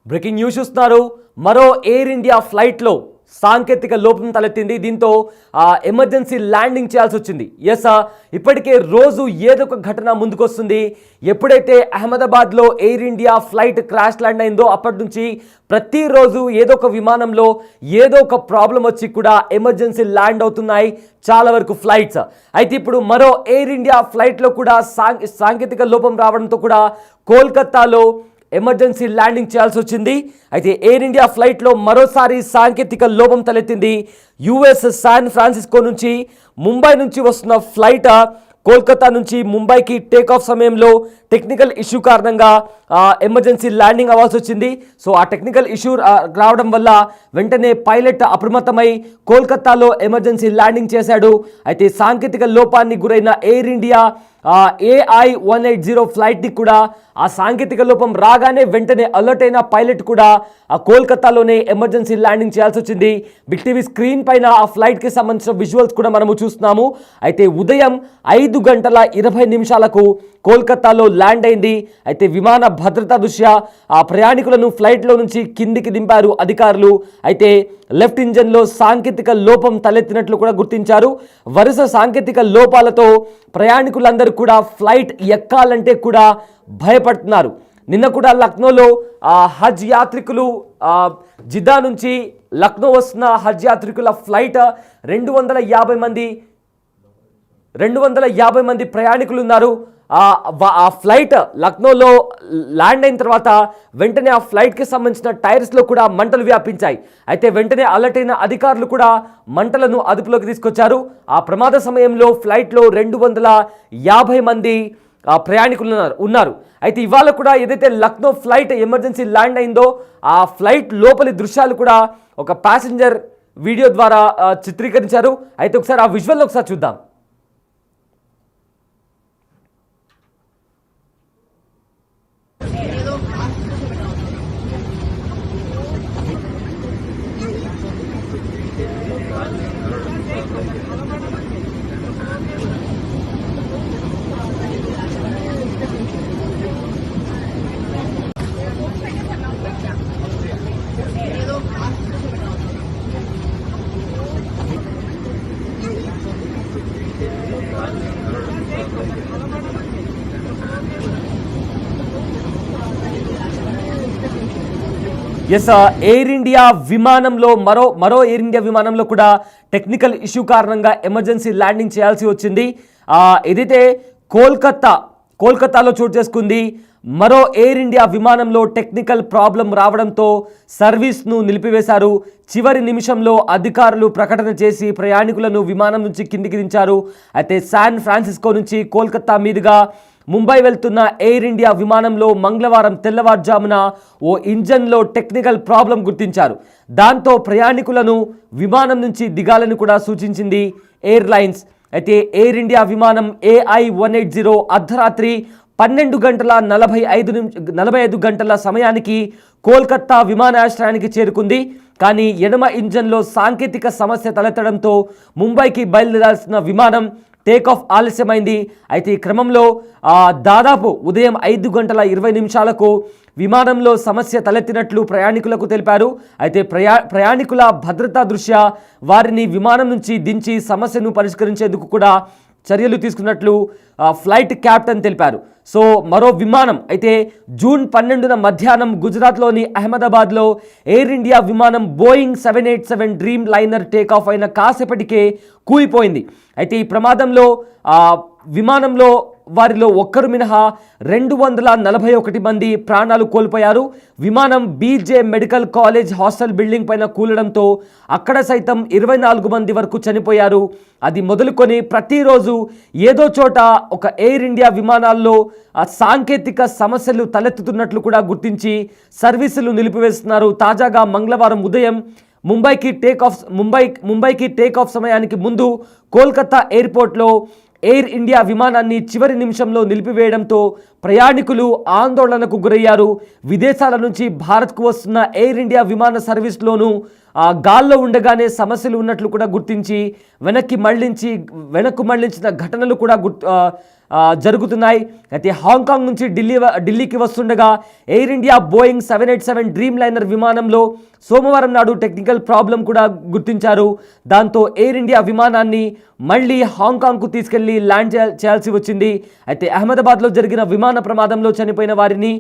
Breaking news చూస్తున్నారు. మరో air India ఫ్లైట్లో సాంకేతిక లోపం తలెత్తింది. దీంతో ఎమర్జెన్సీ ల్యాండింగ్ చేయాల్సి వచ్చింది. ఇప్పటికే రోజు ఏదో ఒక ఘటన ముందుకొస్తుంది. ఎప్పుడైతే అహ్మదాబాద్లో air India flight crash land అయిందో అప్పటి నుంచి ప్రతిరోజు ఏదో ఒక విమానంలో ఏదో ఒక ప్రాబ్లం వచ్చి కూడా ఎమర్జెన్సీ ల్యాండ్ అవుతున్నాయి చాలా వరకు ఫ్లైట్స్. అయితే ఇప్పుడు మరో ఎయిర్ ఇండియా ఫ్లైట్లో కూడా సాంకేతిక లోపం రావడంతో కూడా కోల్కతాలో ఎమర్జెన్సీ ల్యాండింగ్ చేయాల్సి వచ్చింది. అయితే ఎయిర్ ఇండియా ఫ్లైట్లో మరోసారి సాంకేతిక లోపం తలెత్తింది. యుఎస్ శాన్ ఫ్రాన్సిస్కో నుంచి ముంబై నుంచి వస్తున్న ఫ్లైట్ కోల్కతా నుంచి ముంబైకి టేకాఫ్ సమయంలో టెక్నికల్ ఇష్యూ కారణంగా ఎమర్జెన్సీ ల్యాండింగ్ అవ్వాల్సి వచ్చింది. సో ఆ టెక్నికల్ ఇష్యూ రావడం వల్ల వెంటనే పైలట్ అప్రమత్తమై కోల్కతాలో ఎమర్జెన్సీ ల్యాండింగ్ చేశాడు. అయితే సాంకేతిక లోపాన్ని గురైన ఎయిర్ ఇండియా AI-180 ఫ్లైట్ని కూడా ఆ సాంకేతిక లోపం రాగానే వెంటనే అలర్ట్ అయిన పైలట్ కూడా ఆ కోల్కతాలోనే ఎమర్జెన్సీ ల్యాండింగ్ చేయాల్సి వచ్చింది. బిగ్ టీవీ స్క్రీన్ పైన ఆ ఫ్లైట్కి సంబంధించిన విజువల్స్ కూడా మనము చూస్తున్నాము. అయితే ఉదయం 5:20 కోల్కతాలో ల్యాండ్ అయింది. అయితే విమాన భద్రతా దృష్ట్యా ఆ ప్రయాణికులను ఫ్లైట్లో నుంచి కిందికి దింపారు అధికారులు. అయితే లెఫ్ట్ ఇంజన్లో సాంకేతిక లోపం తలెత్తినట్లు కూడా గుర్తించారు. వరుస సాంకేతిక లోపాలతో ప్రయాణికులందరూ కూడా ఫ్లైట్ ఎక్కాలంటే కూడా భయపడుతున్నారు. నిన్న కూడా లక్నోలో హజ్ యాత్రికులు జిద్దా నుంచి లక్నో వస్తున్న హజ్ యాత్రికుల ఫ్లైట్ 250 మంది ప్రయాణికులు ఉన్నారు. ఆ ఫ్లైట్ లక్నోలో ల్యాండ్ అయిన తర్వాత వెంటనే ఆ ఫ్లైట్కి సంబంధించిన టైర్స్లో కూడా మంటలు వ్యాపించాయి. అయితే వెంటనే అలర్ట్ అయిన అధికారులు కూడా మంటలను అదుపులోకి తీసుకొచ్చారు. ఆ ప్రమాద సమయంలో ఫ్లైట్లో 250 మంది ప్రయాణికులు ఉన్నారు. అయితే ఇవాళ కూడా ఏదైతే లక్నో ఫ్లైట్ ఎమర్జెన్సీ ల్యాండ్ అయిందో ఆ ఫ్లైట్ లోపలి దృశ్యాలు కూడా ఒక ప్యాసింజర్ వీడియో ద్వారా చిత్రీకరించారు. అయితే ఒకసారి ఆ విజువల్ ఒకసారి చూద్దాం. ఎయిర్ ఇండియా విమానంలో మరో ఎయిర్ ఇండియా విమానంలో కూడా టెక్నికల్ ఇష్యూ కారణంగా ఎమర్జెన్సీ ల్యాండింగ్ చేయాల్సి వచ్చింది. ఏదైతే కోల్కతాలో చోటు చేసుకుంది. మరో ఎయిర్ ఇండియా విమానంలో టెక్నికల్ ప్రాబ్లం రావడంతో సర్వీస్ను నిలిపివేశారు. చివరి నిమిషంలో అధికారులు ప్రకటన చేసి ప్రయాణికులను విమానం నుంచి కిందికి దించారు. అయితే శాన్ ఫ్రాన్సిస్కో నుంచి కోల్కతా మీదుగా ముంబై వెళ్తున్న ఎయిర్ ఇండియా విమానంలో మంగళవారం తెల్లవారుజామున ఓ ఇంజన్లో టెక్నికల్ ప్రాబ్లం గుర్తించారు. దాంతో ప్రయాణికులను విమానం నుంచి దిగాలని కూడా సూచించింది ఎయిర్లైన్స్. అయితే ఎయిర్ ఇండియా విమానం AI-180 అర్ధరాత్రి 12:45 గంటల సమయానికి కోల్కతా విమానాశ్రయానికి చేరుకుంది. కానీ ఎడమ ఇంజన్లో సాంకేతిక సమస్య తలెత్తడంతో ముంబైకి బయలుదేరాల్సిన విమానం టేకాఫ్ ఆలస్యమైంది. అయితే ఈ క్రమంలో దాదాపు ఉదయం 5:20 విమానంలో సమస్య తలెత్తినట్లు ప్రయాణికులకు తెలిపారు. అయితే ప్రయాణికుల భద్రతా దృష్ట్యా వారిని విమానం నుంచి దించి సమస్యను పరిష్కరించేందుకు కూడా చర్యలు తీసుకున్నట్లు ఫ్లైట్ క్యాప్టెన్ తెలిపారు. సో మరో విమానం అయితే జూన్ 12న మధ్యాహ్నం గుజరాత్లోని అహ్మదాబాద్లో ఎయిర్ ఇండియా విమానం బోయింగ్ 787 డ్రీమ్ లైనర్ టేకాఫ్ అయిన కాసేపటికే కూలిపోయింది. అయితే ఈ ప్రమాదంలో విమానంలో వారిలో ఒక్కరు మినహా 241 మంది ప్రాణాలు కోల్పోయారు. విమానం BJ medical college hostel building పైన కూలడంతో అక్కడ సైతం 24 మంది వరకు చనిపోయారు. అది మొదలుకొని ప్రతిరోజు ఏదో చోట ఒక ఎయిర్ ఇండియా విమానాల్లో సాంకేతిక సమస్యలు తలెత్తుతున్నట్లు కూడా గుర్తించి సర్వీసులు నిలిపివేస్తున్నారు. తాజాగా మంగళవారం ఉదయం ముంబైకి టేకాఫ్ సమయానికి ముందు కోల్కతా ఎయిర్పోర్ట్లో ఎయిర్ ఇండియా విమానాన్ని చివరి నిమిషంలో నిలిపివేయడంతో ప్రయాణికులు ఆందోళనకు గురయ్యారు. విదేశాల నుంచి భారత్కు వస్తున్న ఎయిర్ ఇండియా విమాన సర్వీస్లోనూ గాల్లో ఉండగానే సమస్యలు ఉన్నట్లు కూడా గుర్తించి వెనక్కు మళ్లించిన ఘటనలు కూడా జరుగుతున్నాయి. అయితే హాంకాంగ్ నుంచి ఢిల్లీకి వస్తుండగా air India Boeing 787 dream liner విమానంలో సోమవారం నాడు టెక్నికల్ ప్రాబ్లం కూడా గుర్తించారు. దాంతో ఎయిర్ ఇండియా విమానాన్ని మళ్ళీ హాంకాంగ్కు తీసుకెళ్లి ల్యాండ్ చేయాల్సి వచ్చింది. అయితే అహ్మదాబాద్లో జరిగిన విమాన ప్రమాదంలో చనిపోయిన వారిని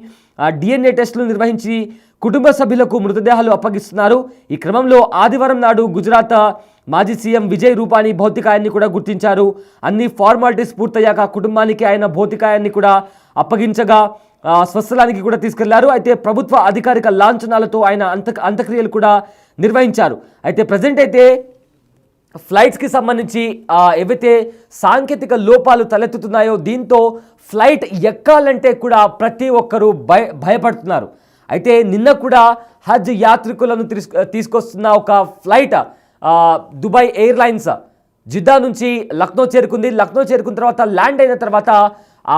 DNA టెస్టులు నిర్వహించి కుటుంబ సభ్యులకు మృతదేహాలు అప్పగిస్తున్నారు. ఈ క్రమంలో ఆదివారం నాడు గుజరాత్ మాజీ సీఎం విజయ్ రూపానీ భౌతికాయాన్ని కూడా గుర్తించారు. అన్ని ఫార్మాలిటీస్ పూర్తయ్యాక కుటుంబానికి ఆయన భౌతికాయాన్ని కూడా అప్పగించగా స్వస్థలానికి కూడా తీసుకెళ్లారు. అయితే ప్రభుత్వ అధికారిక లాంఛనాలతో ఆయన అంత్యక్రియలు కూడా నిర్వహించారు. అయితే ప్రజెంట్ అయితే ఫ్లైట్స్కి సంబంధించి ఏవైతే సాంకేతిక లోపాలు తలెత్తుతున్నాయో దీంతో ఫ్లైట్ ఎక్కాలంటే కూడా ప్రతి ఒక్కరూ భయపడుతున్నారు. అయితే నిన్న కూడా హజ్ యాత్రికులను తీసుకొస్తున్న ఒక ఫ్లైట్ దుబాయ్ ఎయిర్లైన్స్ జిద్దా నుంచి లక్నో చేరుకుంది. లక్నో చేరుకున్న తర్వాత ల్యాండ్ అయిన తర్వాత ఆ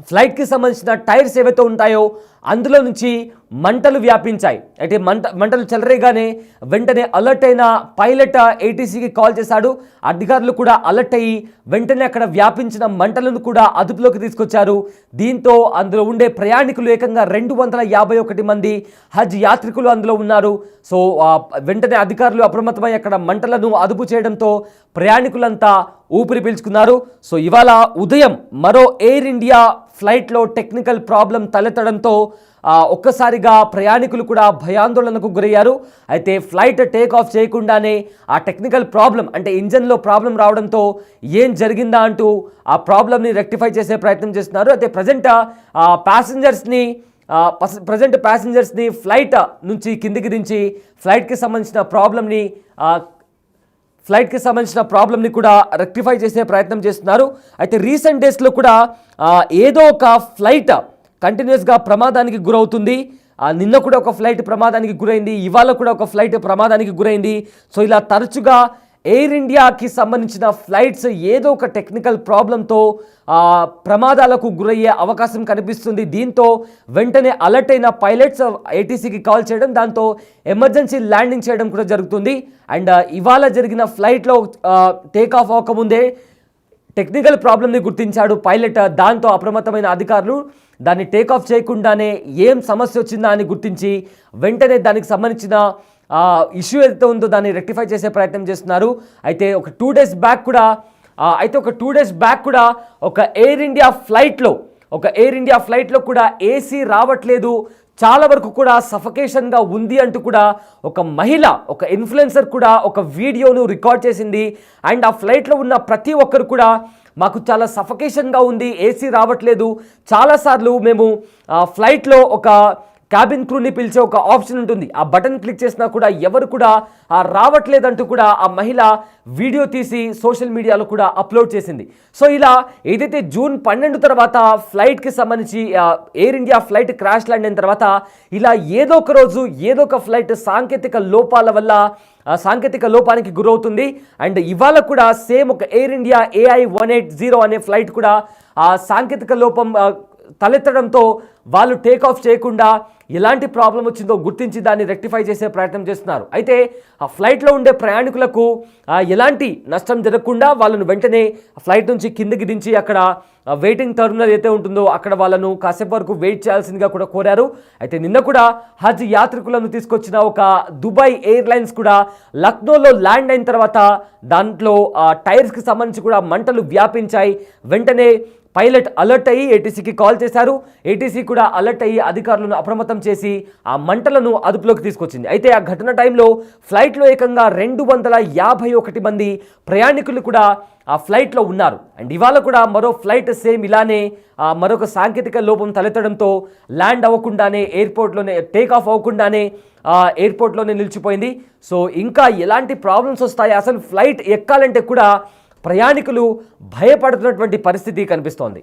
ఫ్లైట్కి సంబంధించిన టైర్స్ ఏవైతే ఉంటాయో అందులో నుంచి మంటలు వ్యాపించాయి. అయితే మంటలు చెలరేగానే వెంటనే అలర్ట్ అయిన పైలట్ ATCకి కాల్ చేశాడు. అధికారులు కూడా అలర్ట్ అయ్యి వెంటనే అక్కడ వ్యాపించిన మంటలను కూడా అదుపులోకి తీసుకొచ్చారు. దీంతో అందులో ఉండే ప్రయాణికులు ఏకంగా 251 మంది హజ్ యాత్రికులు అందులో ఉన్నారు. సో వెంటనే అధికారులు అప్రమత్తమై అక్కడ మంటలను అదుపు చేయడంతో ప్రయాణికులంతా ఊపిరి పీల్చుకున్నారు. సో ఇవాళ ఉదయం మరో ఎయిర్ ఇండియా ఫ్లైట్లో టెక్నికల్ ప్రాబ్లం తలెత్తడంతో ఒక్కసారిగా ప్రయాణికులు కూడా భయాందోళనకు గురయ్యారు. అయితే ఫ్లైట్ టేక్ ఆఫ్ చేయకుండానే ఆ టెక్నికల్ ప్రాబ్లం అంటే ఇంజన్లో ప్రాబ్లం రావడంతో ఏం జరిగిందా అంటూ ఆ ప్రాబ్లమ్ని రెక్టిఫై చేసే ప్రయత్నం చేస్తున్నారు. అయితే ప్రజెంట్ ప్యాసింజర్స్ని ఫ్లైట్ నుంచి కిందికి దించి ఫ్లైట్కి సంబంధించిన ప్రాబ్లమ్ని కూడా రెక్టిఫై చేసే ప్రయత్నం చేస్తున్నారు. అయితే రీసెంట్ డేస్లో కూడా ఏదో ఒక ఫ్లైట్ కంటిన్యూస్గా ప్రమాదానికి గురవుతుంది. నిన్న కూడా ఒక ఫ్లైట్ ప్రమాదానికి గురైంది, ఇవాళ కూడా ఒక ఫ్లైట్ ప్రమాదానికి గురైంది. సో ఇలా తరచుగా ఎయిర్ ఇండియాకి సంబంధించిన ఫ్లైట్స్ ఏదో ఒక టెక్నికల్ ప్రాబ్లంతో ప్రమాదాలకు గురయ్యే అవకాశం కనిపిస్తుంది. దీంతో వెంటనే అలర్ట్ అయిన పైలట్స్ ATCకి కాల్ చేయడం, దాంతో ఎమర్జెన్సీ ల్యాండింగ్ చేయడం కూడా జరుగుతుంది. అండ్ ఇవాళ జరిగిన ఫ్లైట్లో టేక్ ఆఫ్ అవ్వకముందే టెక్నికల్ ప్రాబ్లమ్ని గుర్తించాడు పైలట్. దాంతో అప్రమత్తమైన అధికారులు దాన్ని టేక్ ఆఫ్ చేయకుండానే ఏం సమస్య వచ్చిందా అని గుర్తించి వెంటనే దానికి సంబంధించిన ఇష్యూ ఏదైతే ఉందో దాన్ని రెక్టిఫై చేసే ప్రయత్నం చేస్తున్నారు. అయితే ఒక 2 డేస్ బ్యాక్ కూడా ఒక ఎయిర్ ఇండియా ఫ్లైట్లో కూడా AC రావట్లేదు, చాలా వరకు కూడా సఫకేషన్గా ఉంది అంటూ కూడా ఒక మహిళ, ఒక ఇన్ఫ్లుయెన్సర్ కూడా ఒక వీడియోను రికార్డ్ చేసింది. అండ్ ఆ ఫ్లైట్లో ఉన్న ప్రతి ఒక్కరు కూడా మాకు చాలా సఫకేషన్గా ఉంది, AC రావట్లేదు, చాలాసార్లు మేము ఫ్లైట్లో ఒక క్యాబిన్ క్రూని పిలిచే ఒక ఆప్షన్ ఉంటుంది, ఆ బటన్ క్లిక్ చేసినా కూడా ఎవరు కూడా రావట్లేదంటూ కూడా ఆ మహిళ వీడియో తీసి సోషల్ మీడియాలో కూడా అప్లోడ్ చేసింది. సో ఇలా ఏదైతే జూన్ 12 తర్వాత ఫ్లైట్కి సంబంధించి air India flight crash land అయిన తర్వాత ఇలా ఏదో ఒక రోజు ఏదో ఒక ఫ్లైట్ సాంకేతిక లోపానికి గురవుతుంది. అండ్ ఇవాళ కూడా సేమ్ ఒక ఎయిర్ ఇండియా AI-180 అనే ఫ్లైట్ కూడా ఆ సాంకేతిక లోపం తలెత్తడంతో వాళ్ళు టేక్ ఆఫ్ చేయకుండా ఎలాంటి ప్రాబ్లం వచ్చిందో గుర్తించి దాన్ని రెక్టిఫై చేసే ప్రయత్నం చేస్తున్నారు. అయితే ఆ ఫ్లైట్లో ఉండే ప్రయాణికులకు ఎలాంటి నష్టం జరగకుండా వాళ్ళను వెంటనే ఫ్లైట్ నుంచి కిందకి దించి అక్కడ వెయిటింగ్ టర్మినల్ అయితే ఉంటుందో అక్కడ వాళ్ళను కాసేపు వరకు వెయిట్ చేయాల్సిందిగా కూడా కోరారు. అయితే నిన్న కూడా హజ్ యాత్రికులను తీసుకొచ్చిన ఒక దుబాయ్ ఎయిర్లైన్స్ కూడా లక్నోలో ల్యాండ్ అయిన తర్వాత దాంట్లో టైర్స్కి సంబంధించి కూడా మంటలు వ్యాపించాయి. వెంటనే పైలట్ అలర్ట్ అయ్యి ATCకి కాల్ చేశారు. ATC కూడా అలర్ట్ అయ్యి అధికారులను అప్రమత్తం చేసి ఆ మంటలను అదుపులోకి తీసుకొచ్చింది. అయితే ఆ ఘటన టైంలో ఫ్లైట్లో ఏకంగా 251 మంది ప్రయాణికులు కూడా ఆ ఫ్లైట్లో ఉన్నారు. అండ్ ఇవాళ కూడా మరో ఫ్లైట్ సేమ్ ఇలానే మరొక సాంకేతిక లోపం తలెత్తడంతో ల్యాండ్ అవ్వకుండానే టేక్ ఆఫ్ అవ్వకుండానే ఎయిర్పోర్ట్లోనే నిలిచిపోయింది. సో ఇంకా ఎలాంటి ప్రాబ్లమ్స్ వస్తాయి, అసలు ఫ్లైట్ ఎక్కాలంటే కూడా ప్రయాణికులు భయపడుతున్నటువంటి పరిస్థితి కనిపిస్తోంది.